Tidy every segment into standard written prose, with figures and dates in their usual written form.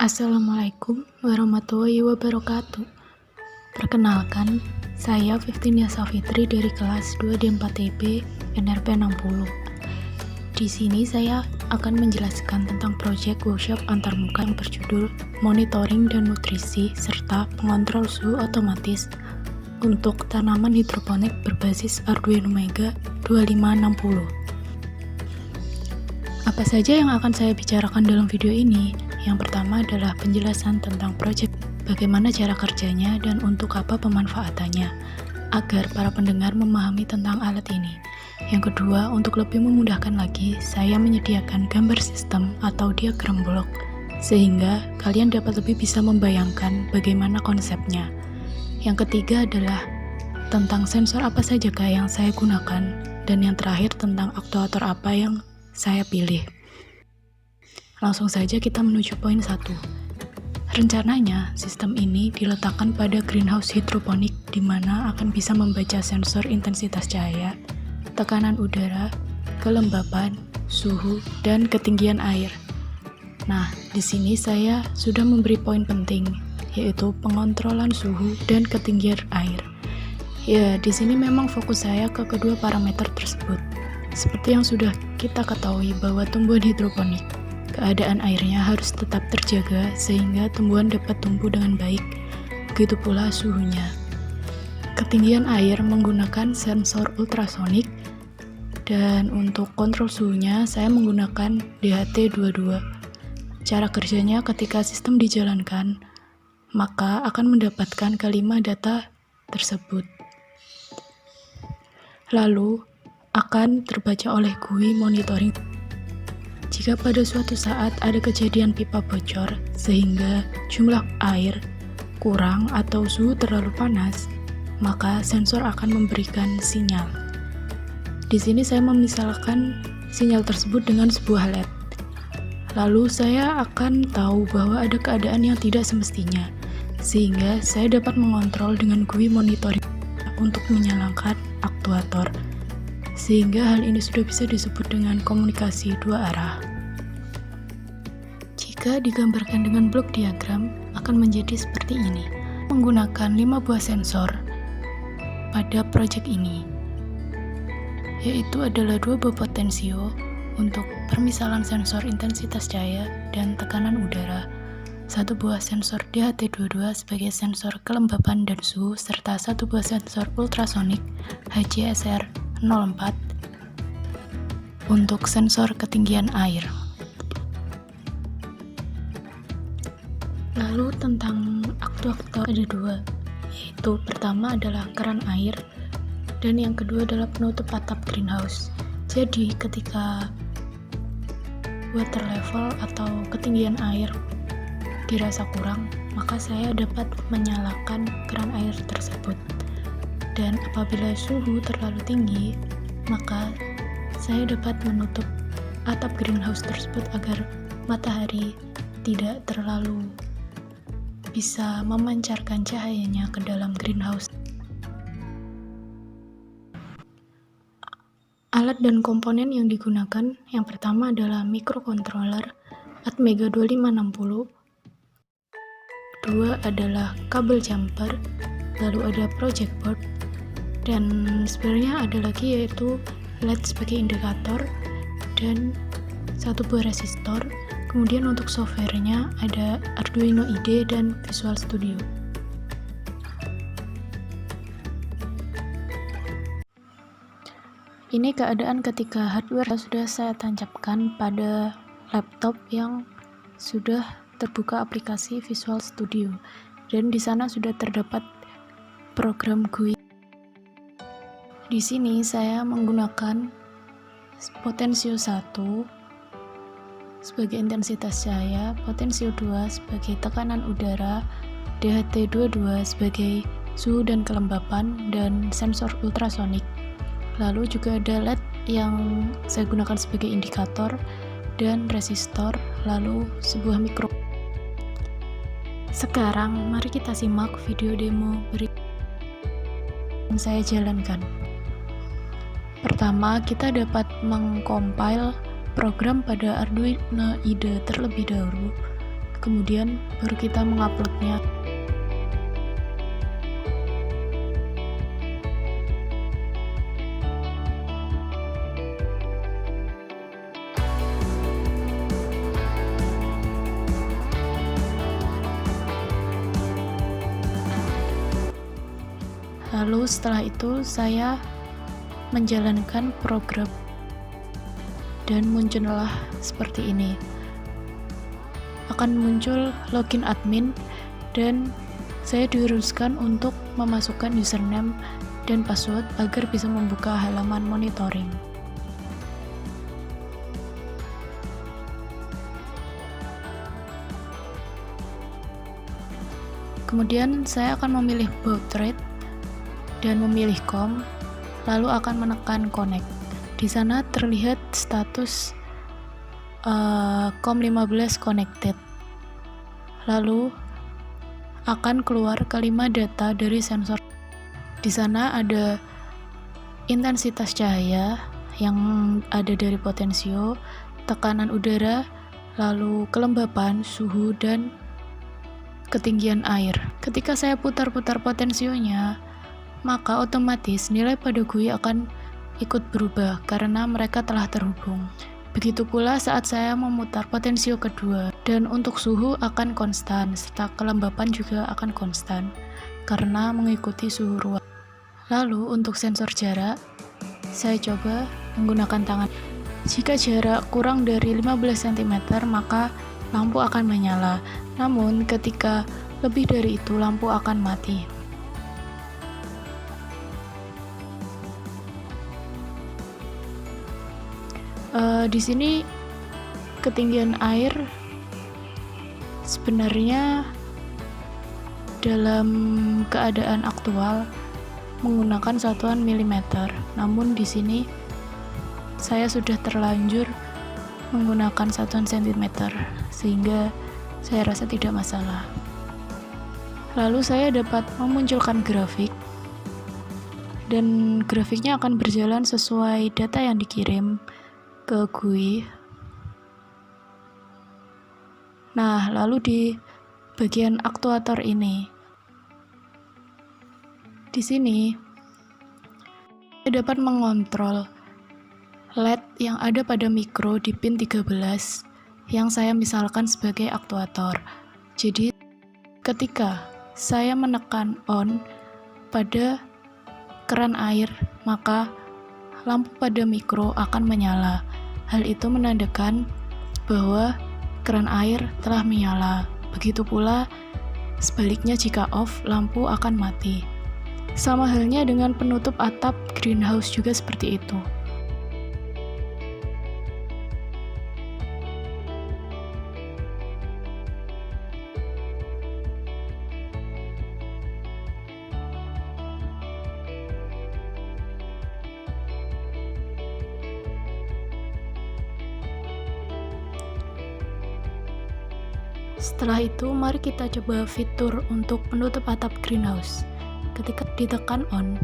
Assalamualaikum warahmatullahi wabarakatuh. Perkenalkan, saya Fiftinia Safitri dari kelas 2D4TB NRP 60. Di sini saya akan menjelaskan tentang proyek workshop antarmuka yang berjudul Monitoring dan Nutrisi serta Pengontrol Suhu Otomatis untuk tanaman hidroponik berbasis Arduino Mega 2560. Apa saja yang akan saya bicarakan dalam video ini? Yang pertama adalah penjelasan tentang proyek, bagaimana cara kerjanya dan untuk apa pemanfaatannya, agar para pendengar memahami tentang alat ini. Yang kedua, untuk lebih memudahkan lagi, saya menyediakan gambar sistem atau diagram blok, sehingga kalian dapat lebih bisa membayangkan bagaimana konsepnya. Yang ketiga adalah tentang sensor apa sajakah yang saya gunakan, dan yang terakhir tentang aktuator apa yang saya pilih. Langsung saja kita menuju poin 1. Rencananya, sistem ini diletakkan pada greenhouse hidroponik di mana akan bisa membaca sensor intensitas cahaya, tekanan udara, kelembapan, suhu, dan ketinggian air. Nah, di sini saya sudah memberi poin penting, yaitu pengontrolan suhu dan ketinggian air. Ya, di sini memang fokus saya ke kedua parameter tersebut. Seperti yang sudah kita ketahui bahwa tumbuhan hidroponik, keadaan airnya harus tetap terjaga sehingga tumbuhan dapat tumbuh dengan baik, begitu pula suhunya. Ketinggian air menggunakan sensor ultrasonik, dan untuk kontrol suhunya saya menggunakan DHT22. Cara kerjanya ketika sistem dijalankan, maka akan mendapatkan kelima data tersebut. Lalu, akan terbaca oleh GUI monitoring. Jika pada suatu saat ada kejadian pipa bocor sehingga jumlah air kurang atau suhu terlalu panas, maka sensor akan memberikan sinyal. Di sini saya memisalkan sinyal tersebut dengan sebuah LED. Lalu saya akan tahu bahwa ada keadaan yang tidak semestinya, sehingga saya dapat mengontrol dengan GUI monitoring untuk menyalakan aktuator. Sehingga hal ini sudah bisa disebut dengan komunikasi dua arah. Jika digambarkan dengan blok diagram, akan menjadi seperti ini. Menggunakan 5 buah sensor pada proyek ini, yaitu adalah 2 buah potensio untuk permisalan sensor intensitas cahaya dan tekanan udara, 1 buah sensor DHT22 sebagai sensor kelembapan dan suhu, serta 1 buah sensor ultrasonik HCSR 04 untuk sensor ketinggian air. Lalu tentang aktuator ada 2, yaitu pertama adalah keran air dan yang kedua adalah penutup atap greenhouse. Jadi ketika water level atau ketinggian air dirasa kurang, maka saya dapat menyalakan keran air tersebut. Dan apabila suhu terlalu tinggi, maka saya dapat menutup atap greenhouse tersebut agar matahari tidak terlalu bisa memancarkan cahayanya ke dalam greenhouse. Alat dan komponen yang digunakan yang pertama adalah microcontroller Atmega 2560, kedua adalah kabel jumper, lalu ada project board, dan sebenarnya ada lagi yaitu LED sebagai indikator dan 1 buah resistor. Kemudian untuk softwarenya ada Arduino IDE dan Visual Studio. Ini keadaan ketika hardware sudah saya tancapkan pada laptop yang sudah terbuka aplikasi Visual Studio, dan di sana sudah terdapat program GUI. Di sini saya menggunakan potensio 1 sebagai intensitas cahaya, potensio 2 sebagai tekanan udara, DHT22 sebagai suhu dan kelembapan, dan sensor ultrasonik. Lalu juga ada LED yang saya gunakan sebagai indikator dan resistor, lalu sebuah mikro. Sekarang mari kita simak video demo berikut yang saya jalankan. Pertama, kita dapat mengcompile program pada Arduino IDE terlebih dahulu. kemudian baru kita menguploadnya. Lalu setelah itu saya menjalankan program dan muncullah seperti ini. Akan muncul login admin dan saya diharuskan untuk memasukkan username dan password agar bisa membuka halaman monitoring. Kemudian saya akan memilih baud rate dan memilih COM, lalu akan menekan connect. Di sana terlihat status COM 15 connected. Lalu akan keluar kelima data dari sensor. Di sana ada intensitas cahaya yang ada dari potensio, tekanan udara, lalu kelembapan, suhu, dan ketinggian air. Ketika saya putar-putar potensionya, maka otomatis nilai pada GUI akan ikut berubah karena mereka telah terhubung. Begitu pula saat saya memutar potensio kedua, dan untuk suhu akan konstan serta kelembapan juga akan konstan karena mengikuti suhu ruang. Lalu untuk sensor jarak, saya coba menggunakan tangan. Jika jarak kurang dari 15 cm maka lampu akan menyala, namun ketika lebih dari itu lampu akan mati. Di sini ketinggian air sebenarnya dalam keadaan aktual menggunakan satuan milimeter, namun di sini saya sudah terlanjur menggunakan satuan sentimeter sehingga saya rasa tidak masalah. Lalu saya dapat memunculkan grafik dan grafiknya akan berjalan sesuai data yang dikirim ke GUI. Nah, lalu di bagian aktuator ini, di sini saya dapat mengontrol LED yang ada pada mikro di pin 13 yang saya misalkan sebagai aktuator. Jadi, ketika saya menekan on pada keran air, maka lampu pada mikro akan menyala. Hal itu menandakan bahwa keran air telah menyala. Begitu pula sebaliknya jika off, lampu akan mati. Sama halnya dengan penutup atap greenhouse juga seperti itu. Setelah itu, mari kita coba fitur untuk penutup atap greenhouse. Ketika ditekan on,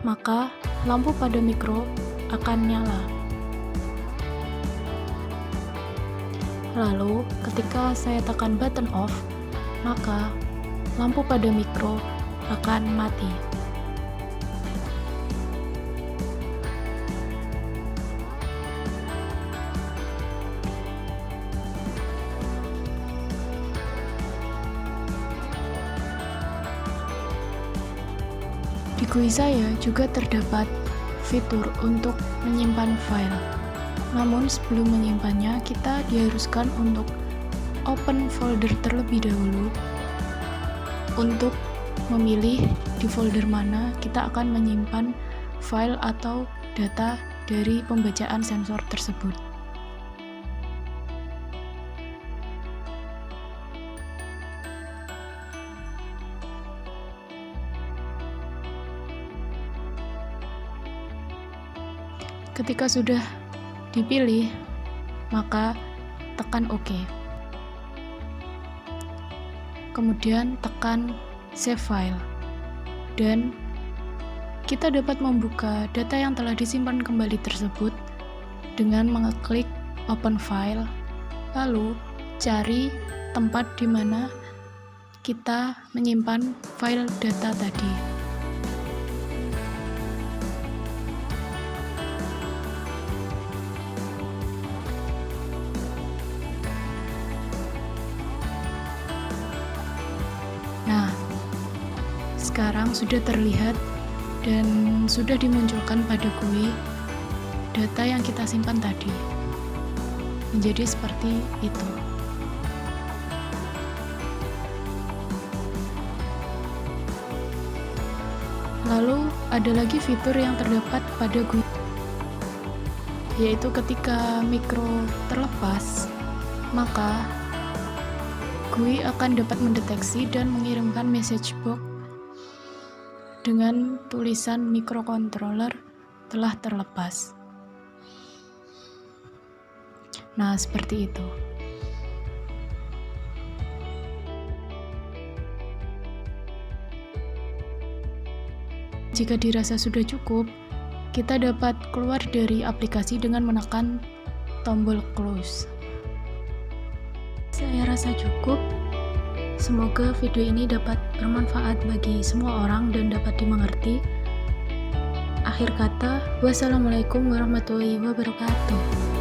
maka lampu pada mikro akan nyala. Lalu, ketika saya tekan button off, maka lampu pada mikro akan mati. Di GUI saya juga terdapat fitur untuk menyimpan file. Namun sebelum menyimpannya, kita diharuskan untuk open folder terlebih dahulu untuk memilih di folder mana kita akan menyimpan file atau data dari pembacaan sensor tersebut. Ketika sudah dipilih, maka tekan OK. Kemudian tekan Save File. Dan kita dapat membuka data yang telah disimpan kembali tersebut dengan mengeklik Open File, lalu cari tempat di mana kita menyimpan file data tadi. Nah, sekarang sudah terlihat dan sudah dimunculkan pada GUI data yang kita simpan tadi. Menjadi seperti itu. Lalu ada lagi fitur yang terdapat pada GUI, yaitu ketika mikro terlepas, maka GUI akan dapat mendeteksi dan mengirimkan message box dengan tulisan microcontroller telah terlepas. Nah, seperti itu. Jika dirasa sudah cukup, kita dapat keluar dari aplikasi dengan menekan tombol close. Saya rasa cukup. Semoga video ini dapat bermanfaat bagi semua orang dan dapat dimengerti. Akhir kata, wassalamualaikum warahmatullahi wabarakatuh.